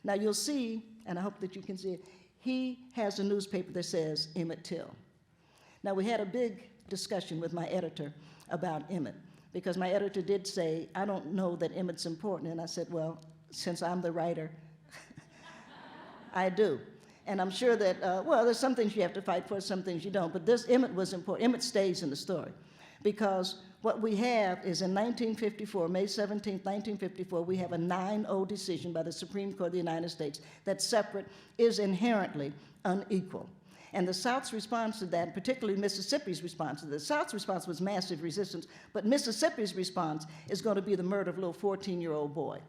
Now you'll see, and I hope that you can see it, he has a newspaper that says Emmett Till. Now we had a big discussion with my editor about Emmett, because my editor did say, I don't know that Emmett's important, and I said, well, since I'm the writer, I do. And I'm sure that, well, there's some things you have to fight for, some things you don't, but this Emmett was important. Emmett stays in the story, because what we have is in 1954, May 17th, 1954, we have a 9-0 decision by the Supreme Court of the United States that separate is inherently unequal. And the South's response to that, particularly Mississippi's response to this, the South's response was massive resistance, but Mississippi's response is going to be the murder of a little 14-year-old boy.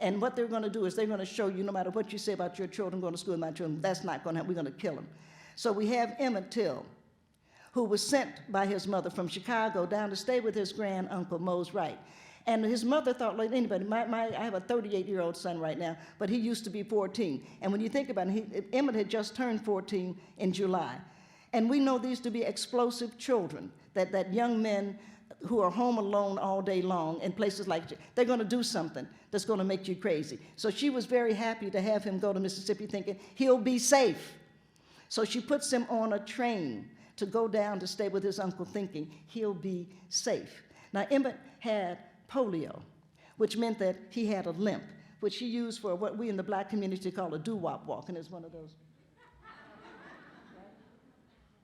And what they're going to do is they're going to show you, no matter what you say about your children going to school with my children, that's not going to happen. We're going to kill them. So we have Emmett Till, who was sent by his mother from Chicago down to stay with his granduncle, Mose Wright. And his mother thought like anybody. I have a 38-year-old son right now, but he used to be 14. And when you think about it, Emmett had just turned 14 in July. And we know these to be explosive children, that young men who are home alone all day long in places like, they're going to do something that's going to make you crazy. So she was very happy to have him go to Mississippi thinking he'll be safe. So she puts him on a train to go down to stay with his uncle thinking he'll be safe. Now Emmett had polio, which meant that he had a limp, which he used for what we in the black community call a doo-wop walk, and it's one of those.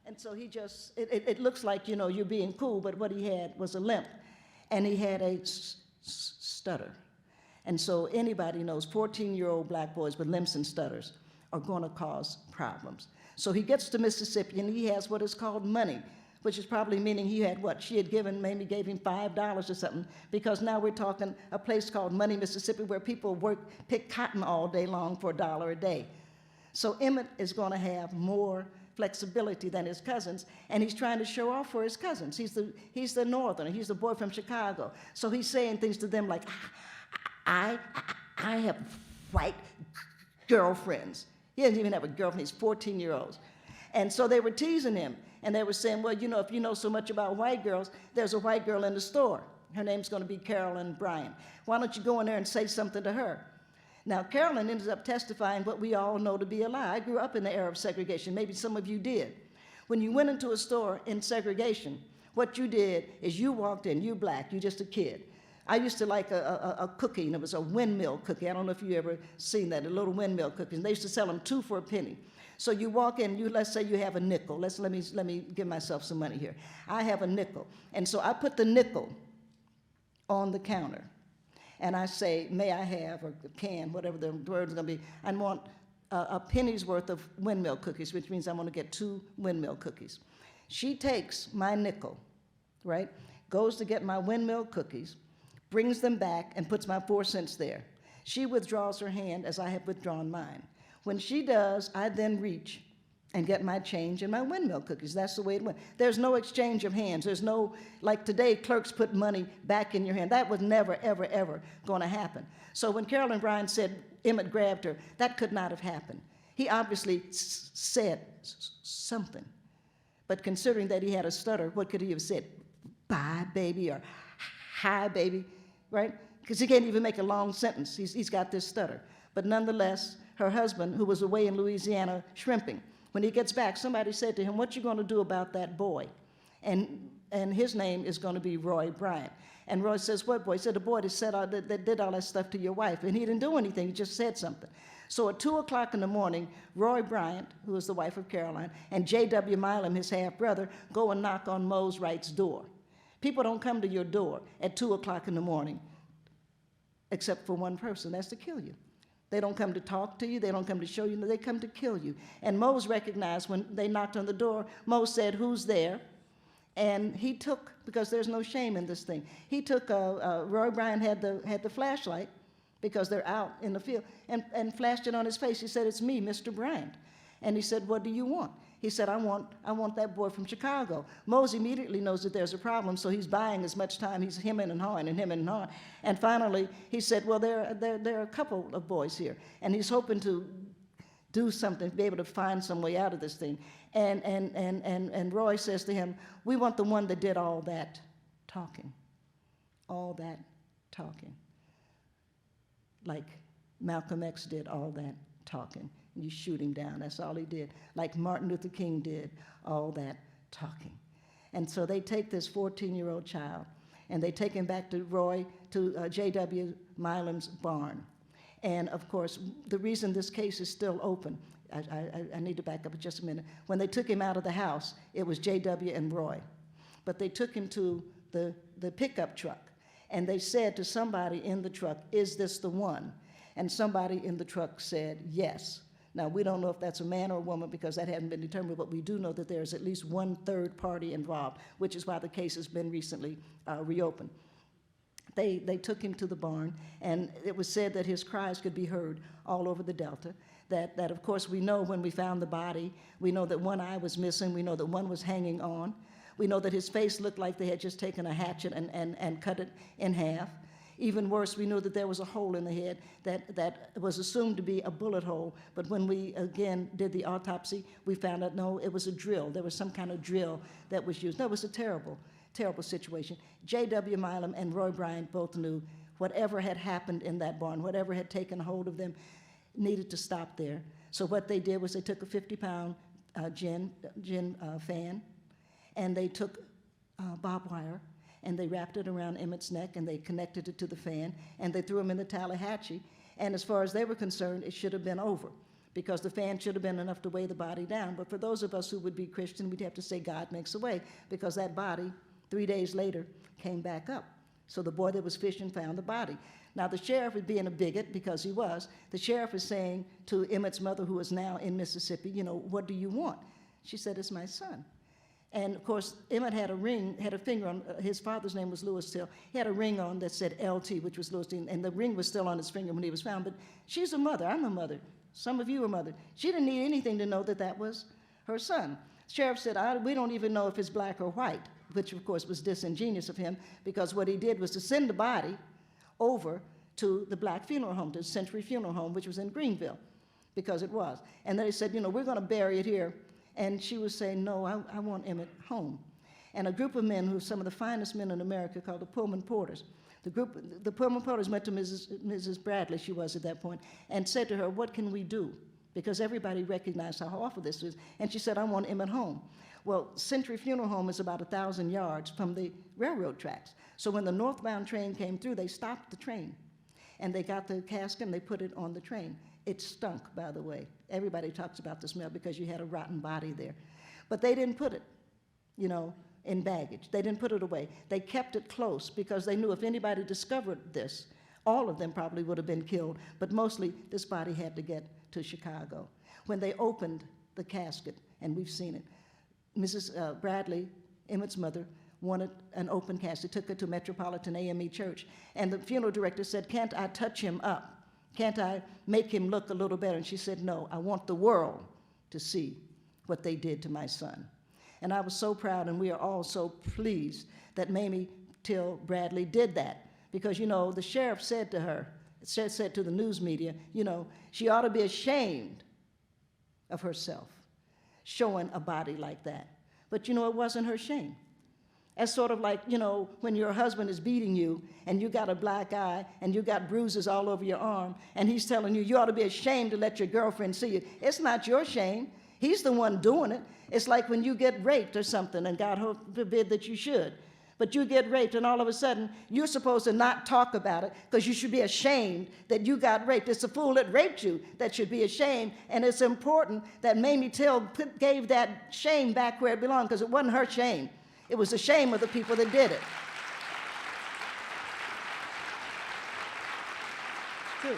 And so he just, it looks like, you know, you're being cool, but what he had was a limp, and he had a stutter. And so anybody knows 14-year-old black boys with limps and stutters are going to cause problems. So he gets to Mississippi, and he has what is called money, which is probably meaning he had what? She had given, maybe gave him $5 or something, because now we're talking a place called Money, Mississippi, where people pick cotton all day long for $1 a day. So Emmett is going to have more flexibility than his cousins, and he's trying to show off for his cousins. He's the northerner, he's the boy from Chicago. So he's saying things to them like, I have white girlfriends. He doesn't even have a girlfriend, he's 14-year-olds. And so they were teasing him, and they were saying, well, you know, if you know so much about white girls, there's a white girl in the store. Her name's going to be Carolyn Bryant. Why don't you go in there and say something to her? Now, Carolyn ended up testifying what we all know to be a lie. I grew up in the era of segregation. Maybe some of you did. When you went into a store in segregation, what you did is you walked in, you black, you just a kid. I used to like a cookie, and it was a windmill cookie. I don't know if you ever seen that, a little windmill cookie. And they used to sell them 2 for a penny. So you walk in, let's say you have a nickel. Let me give myself some money here. I have a nickel. And so I put the nickel on the counter. And I say, may I have, or can, whatever the word is going to be, I want a penny's worth of windmill cookies, which means I'm going to get 2 windmill cookies. She takes my nickel, right, goes to get my windmill cookies, brings them back, and puts my 4 cents there. She withdraws her hand as I have withdrawn mine. When she does, I then reach and get my change and my windmill cookies. That's the way it went. There's no exchange of hands. There's no, like today, clerks put money back in your hand. That was never, ever, ever going to happen. So when Carolyn Bryant said Emmett grabbed her, that could not have happened. He obviously said something. But considering that he had a stutter, what could he have said? Bye, baby, or hi, baby, right? Because he can't even make a long sentence. He's got this stutter. But nonetheless, her husband, who was away in Louisiana shrimping, when he gets back, somebody said to him, what you going to do about that boy? And his name is going to be Roy Bryant. And Roy says, what boy? He said, the boy that did all that stuff to your wife. And he didn't do anything, he just said something. So at 2 o'clock in the morning, Roy Bryant, who was the wife of Caroline, and J.W. Milam, his half-brother, go and knock on Mose Wright's door. People don't come to your door at 2 o'clock in the morning, except for one person, that's to kill you. They don't come to talk to you. They don't come to show you. They come to kill you. And Mose recognized when they knocked on the door, Mose said, who's there? And he took, because there's no shame in this thing, he took, Roy Bryant had the flashlight, because they're out in the field, and flashed it on his face. He said, it's me, Mr. Bryant. And he said, what do you want? He said, I want that boy from Chicago. Mose immediately knows that there's a problem, so he's buying as much time. He's hemming and hawing and hemming and hawing. And finally, he said, well, there are a couple of boys here. And he's hoping to do something, be able to find some way out of this thing. And Roy says to him, we want the one that did all that talking. All that talking. Like Malcolm X did all that talking. You shoot him down, that's all he did. Like Martin Luther King did all that talking. And so they take this 14-year-old child, and they take him back to J.W. Milam's barn. And of course, the reason this case is still open, I need to back up just a minute. When they took him out of the house, it was J.W. and Roy. But they took him to the pickup truck, and they said to somebody in the truck, "Is this the one?" And somebody in the truck said, "Yes." Now, we don't know if that's a man or a woman because that hadn't been determined, but we do know that there's at least one third party involved, which is why the case has been recently reopened. They took him to the barn, and it was said that his cries could be heard all over the Delta. That of course, we know when we found the body, we know that one eye was missing, we know that one was hanging on. We know that his face looked like they had just taken a hatchet and cut it in half. Even worse, we knew that there was a hole in the head that was assumed to be a bullet hole, but when we again did the autopsy, we found out, no, it was a drill. There was some kind of drill that was used. That was a terrible, terrible situation. J.W. Milam and Roy Bryant both knew whatever had happened in that barn, whatever had taken hold of them, needed to stop there. So what they did was they took a 50-pound gin fan, and they took barbed wire, and they wrapped it around Emmett's neck, and they connected it to the fan, and they threw him in the Tallahatchie. And as far as they were concerned, it should have been over, because the fan should have been enough to weigh the body down. But for those of us who would be Christian, we'd have to say God makes a way, because that body, 3 days later, came back up. So the boy that was fishing found the body. Now, the sheriff is being a bigot, because he was. The sheriff is saying to Emmett's mother, who is now in Mississippi, "What do you want?" She said, "It's my son." And of course, Emmett had a finger on, his father's name was Lewis Till. He had a ring on that said LT, which was Lewis Till, and the ring was still on his finger when he was found. But she's a mother, I'm a mother. Some of you are mother. She didn't need anything to know that that was her son. The sheriff said, we don't even know if it's black or white, which of course was disingenuous of him, because what he did was to send the body over to the black funeral home, to the Century Funeral Home, which was in Greenville, because it was. And then he said, we're going to bury it here. And she was saying, "No, I want Emmett home." And a group of men, who are some of the finest men in America, called the Pullman Porters. The Pullman Porters went to Mrs. Bradley, she was at that point, and said to her, "What can we do?" Because everybody recognized how awful this was. And she said, "I want Emmett home." Well, Century Funeral Home is about 1,000 yards from the railroad tracks. So when the northbound train came through, they stopped the train. And they got the casket and they put it on the train. It stunk, by the way. Everybody talks about the smell because you had a rotten body there. But they didn't put it, in baggage. They didn't put it away. They kept it close because they knew if anybody discovered this, all of them probably would have been killed, but mostly this body had to get to Chicago. When they opened the casket, and we've seen it, Mrs. Bradley, Emmett's mother, wanted an open casket, took it to Metropolitan AME Church, and the funeral director said, "Can't I touch him up? Can't I make him look a little better?" And she said, "No, I want the world to see what they did to my son." And I was so proud, and we are all so pleased that Mamie Till Bradley did that. Because, the sheriff said to her, said to the news media, she ought to be ashamed of herself showing a body like that. But, it wasn't her shame. It's sort of like, when your husband is beating you and you got a black eye and you got bruises all over your arm, and he's telling you ought to be ashamed to let your girlfriend see you. It's not your shame. He's the one doing it. It's like when you get raped or something, and God forbid that you should. But you get raped, and all of a sudden, you're supposed to not talk about it because you should be ashamed that you got raped. It's the fool that raped you that should be ashamed, and it's important that Mamie Till gave that shame back where it belonged, because it wasn't her shame. It was the shame of the people that did it. It's true.